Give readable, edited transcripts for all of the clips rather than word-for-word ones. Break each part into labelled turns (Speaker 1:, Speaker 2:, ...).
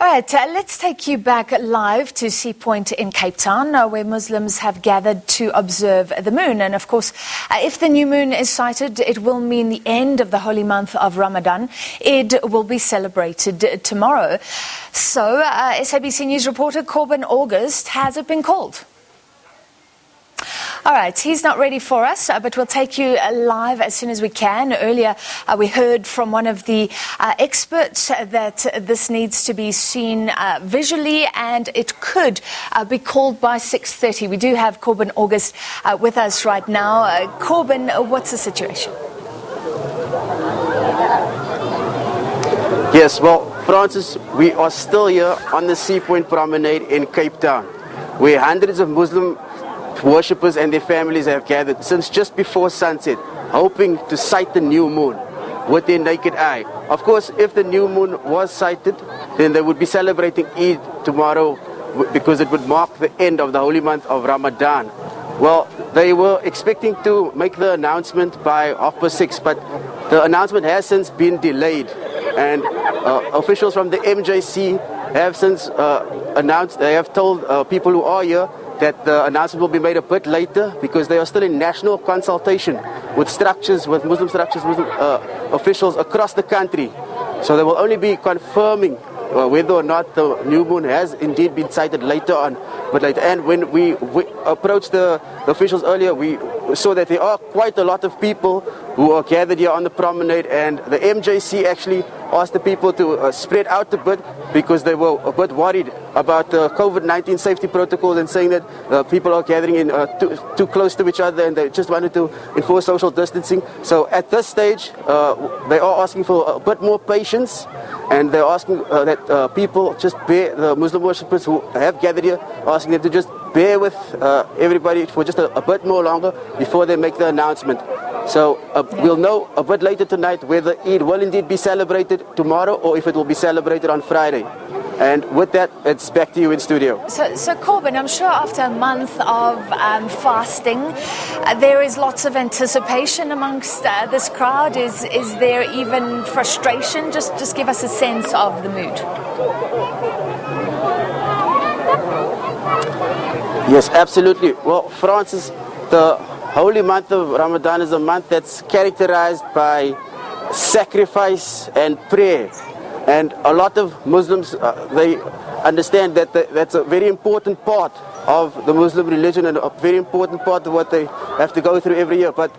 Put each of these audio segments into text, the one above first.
Speaker 1: All right, let's take you back live to Sea Point in Cape Town, where Muslims have gathered to observe the moon. And of course, if the new moon is sighted, it will mean the end of the holy month of Ramadan. Eid will be celebrated tomorrow. So, SABC News reporter Corbin August, has it been called? All right, he's not ready for us, but we'll take you live as soon as we can. Earlier, we heard from one of the experts that this needs to be seen visually, and it could be called by 6:30. We do have Corbin August with us right now. Corbin, what's the situation?
Speaker 2: Yes, well, Francis, we are still here on the Sea Point Promenade in Cape Town, where hundreds of Muslim worshippers and their families have gathered since just before sunset, hoping to sight the new moon with their naked eye. Of course, if the new moon was sighted, then they would be celebrating Eid tomorrow because it would mark the end of the holy month of Ramadan. Well, they were expecting to make the announcement by 6:30, but the announcement has since been delayed, and officials from the MJC have since announced, they have told people who are here that the announcement will be made a bit later because they are still in national consultation with Muslim structures, Muslim officials across the country. So they will only be confirming whether or not the new moon has indeed been sighted later on. And when we approached the officials earlier, we saw that there are quite a lot of people who are gathered here on the promenade, and the MJC actually asked the people to spread out a bit because they were a bit worried about the COVID-19 safety protocols and saying that people are gathering in too close to each other, and they just wanted to enforce social distancing. So at this stage, they are asking for a bit more patience, and they're asking that people just bear, the Muslim worshippers who have gathered here, asking them to just bear with everybody for just a bit more longer before they make the announcement. So we'll know a bit later tonight whether Eid will indeed be celebrated tomorrow or if it will be celebrated on Friday. And with that, it's back to you in studio.
Speaker 1: So Corbin, I'm sure after a month of fasting, there is lots of anticipation amongst this crowd. Is there even frustration? Just give us a sense of the mood.
Speaker 2: Yes, absolutely. Well, Francis, the holy month of Ramadan is a month that's characterized by sacrifice and prayer. And a lot of Muslims, they understand that that's a very important part of the Muslim religion and a very important part of what they have to go through every year. But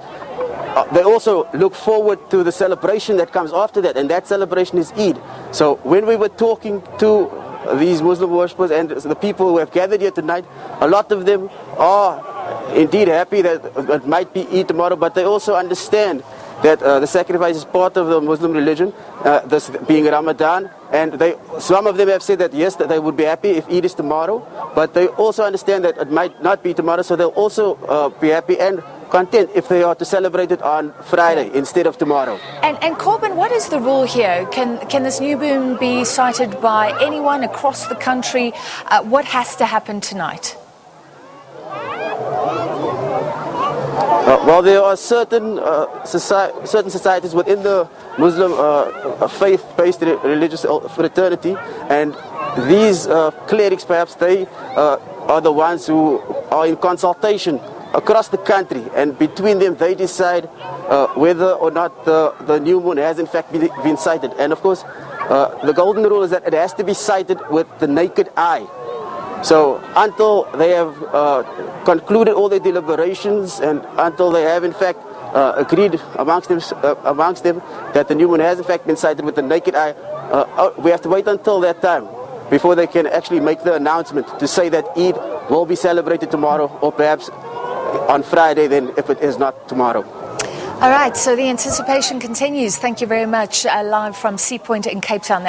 Speaker 2: they also look forward to the celebration that comes after that, and that celebration is Eid. So when we were talking to these Muslim worshippers and the people who have gathered here tonight, a lot of them are indeed happy that it might be Eid tomorrow, but they also understand that the sacrifice is part of the Muslim religion, this being Ramadan, and some of them have said that yes, that they would be happy if Eid is tomorrow, but they also understand that it might not be tomorrow, so they'll also be happy and content if they are to celebrate it on Friday instead of tomorrow.
Speaker 1: And Corbin, what is the rule here? Can this new moon be sighted by anyone across the country? What has to happen tonight?
Speaker 2: Well, there are certain societies within the Muslim faith-based religious fraternity, and these clerics, perhaps, they are the ones who are in consultation across the country, and between them they decide whether or not the new moon has in fact been sighted. And of course, the golden rule is that it has to be sighted with the naked eye. So until they have concluded all their deliberations and until they have in fact agreed amongst them that the new moon has in fact been sighted with the naked eye, we have to wait until that time before they can actually make the announcement to say that Eid will be celebrated tomorrow, or perhaps on Friday then if it is not tomorrow.
Speaker 1: All right, so the anticipation continues. Thank you very much. Live from Sea Point in Cape Town.